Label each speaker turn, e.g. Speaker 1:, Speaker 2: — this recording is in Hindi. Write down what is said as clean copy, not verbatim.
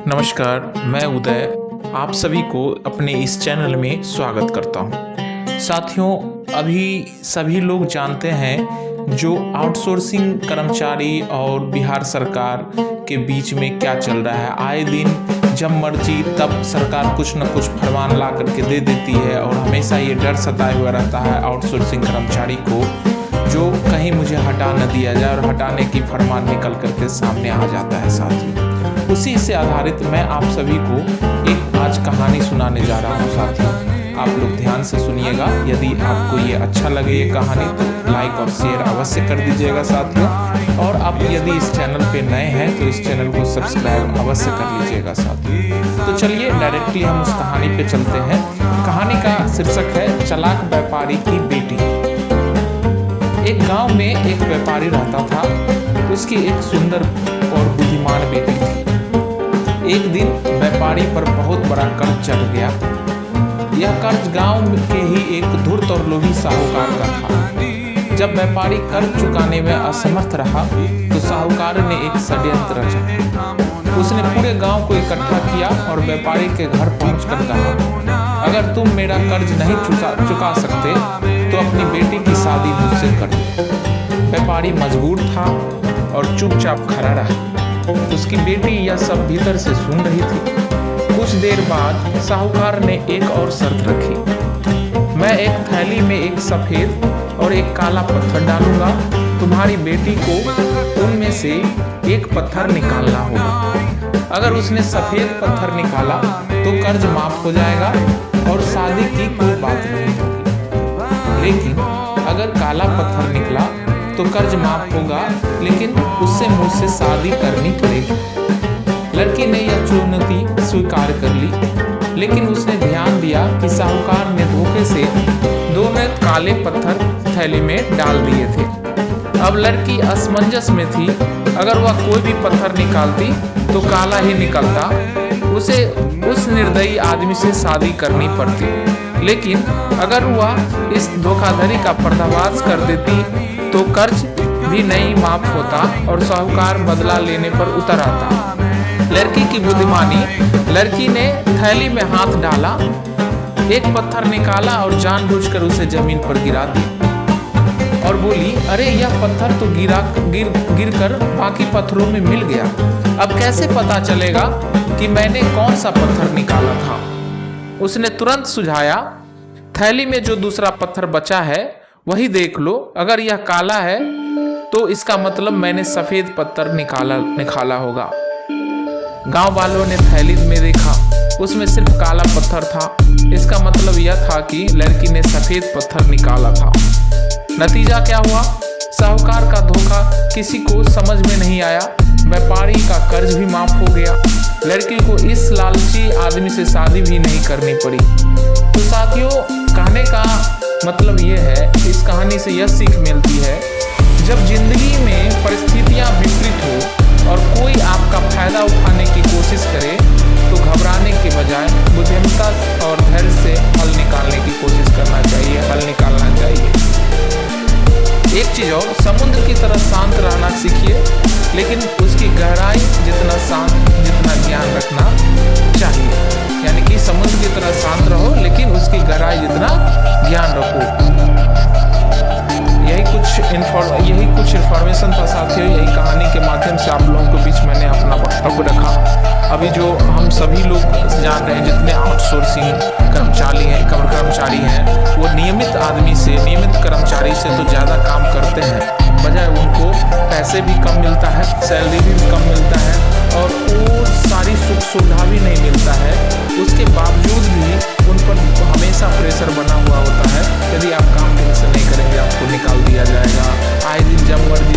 Speaker 1: नमस्कार, मैं उदय आप सभी को अपने इस चैनल में स्वागत करता हूं। साथियों, अभी सभी लोग जानते हैं जो आउटसोर्सिंग कर्मचारी और बिहार सरकार के बीच में क्या चल रहा है। आए दिन जब मर्जी तब सरकार कुछ न कुछ फरमान ला करके दे देती है और हमेशा ये डर सताए हुआ रहता है आउटसोर्सिंग कर्मचारी को, जो कहीं मुझे हटा न दिया जाए और हटाने की फरमान निकल करके सामने आ जाता है। साथियों, उसी से आधारित मैं आप सभी को एक आज कहानी सुनाने जा रहा हूँ। साथियों, आप लोग ध्यान से सुनिएगा। यदि आपको ये अच्छा लगे ये कहानी तो लाइक और शेयर अवश्य कर दीजिएगा साथियों। और आप यदि इस चैनल पे नए हैं तो इस चैनल को सब्सक्राइब अवश्य कर लीजिएगा साथियों। तो चलिए डायरेक्टली हम उस कहानी पे चलते हैं। कहानी का शीर्षक है चालाक व्यापारी की बेटी। एक गांव में एक व्यापारी रहता था। उसकी एक सुंदर और बुद्धिमान बेटी थी। एक दिन व्यापारी पर बहुत बड़ा कर्ज चढ़ गया। यह कर्ज गांव के ही एक धूर्त और लोभी साहूकार का था। जब व्यापारी कर्ज चुकाने में असमर्थ रहा तो साहूकार ने एक षड्यंत्र रचा। उसने पूरे गांव को इकट्ठा किया और व्यापारी के घर पहुंचकर कहा, अगर तुम मेरा कर्ज नहीं चुका सकते तो अपनी बेटी की शादी मुझसे कर दो। व्यापारी मजबूर था और चुपचाप खड़ा रहा। उसकी बेटी यह सब भीतर से सुन रही थी। कुछ देर बाद साहूकार ने एक और शर्त रखी, मैं एक थैली में एक सफेद और एक काला पत्थर डालूंगा। तुम्हारी बेटी को उनमें से एक पत्थर निकालना होगा। अगर उसने सफेद पत्थर निकाला तो कर्ज माफ हो जाएगा और शादी की कोई बात नहीं होगी। लेकिन अगर काला पत्थर निकला तो कर्ज माफ होगा, लेकिन उससे मुझसे शादी करनी पड़ेगी। लड़की ने यह चुनौती स्वीकार कर ली, लेकिन उसने ध्यान दिया कि साहूकार ने धोखे से दोनों काले पत्थर थैली में डाल दिए थे। अब लड़की असमंजस में थी। अगर वह कोई भी पत्थर निकालती तो काला ही निकलता। उसे उस निर्दयी आदमी से शादी करनी पड़ती। लेकिन अगर वह इस धोखाधड़ी का पर्दाफाश कर देती तो कर्ज भी नहीं माफ होता और साहूकार बदला लेने पर उतर आता। लड़की की बुद्धिमानी, लड़की ने थैली में हाथ डाला, एक पत्थर निकाला और जानबूझकर उसे जमीन पर गिरा दिया और बोली, अरे यह पत्थर तो गिर कर बाकी पत्थरों में मिल गया। अब कैसे पता चलेगा कि मैंने कौन सा पत्थर निकाला था? उसने तुरंत सुझाया, थैली में जो दूसरा पत्थर बचा है वही देख लो। अगर यह काला है तो इसका मतलब मैंने सफेद पत्थर निकाला होगा। गांव वालों ने थैली में देखा, उसमें सिर्फ काला पत्थर था। इसका मतलब यह था कि लड़की ने सफेद पत्थर निकाला था। नतीजा क्या हुआ? साहूकार का धोखा किसी को समझ में नहीं आया। व्यापारी का कर्ज भी माफ हो गया। लड़की को इस लालची आदमी से शादी भी नहीं करनी पड़ी। तो साथियों, कहने का मतलब ये है, इस कहानी से यह सीख मिलती है, जब जिंदगी में परिस्थितियां विपरीत हो और कोई आपका फायदा उठाने की कोशिश करे तो घबराने के बजाय बुद्धिमत्ता और धैर्य से हल निकालने की कोशिश करना चाहिए, हल निकालना चाहिए। एक चीज और, समुद्र की तरह शांत रहना सीखिए, लेकिन उसकी गहराई जितना शांत, जितना ज्ञान रखना चाहिए। यानी कि समुद्र की तरह शांत रहो लेकिन उसकी गहराई जितना ज्ञान रखो। यही कुछ इन्फॉर्मेशन था साथियों। यही कहानी के माध्यम से आप लोगों के बीच मैंने अपना वक्तव्य रखा। अभी जो हम सभी लोग जान रहे हैं, जितने आउटसोर्सिंग कर्मचारी हैं वो नियमित आदमी से, नियमित कर्मचारी से तो ज़्यादा काम करते हैं, बजाय उनको पैसे भी कम मिलता है, सैलरी भी कम मिलता है और वो सारी सुख सुविधा भी नहीं मिलता है। उसके बावजूद भी उन पर हमेशा प्रेशर बना हुआ होता है। यदि आप काम ढंग से नहीं करेंगे आपको निकाल दिया जाएगा। आए दिन जब मर्जी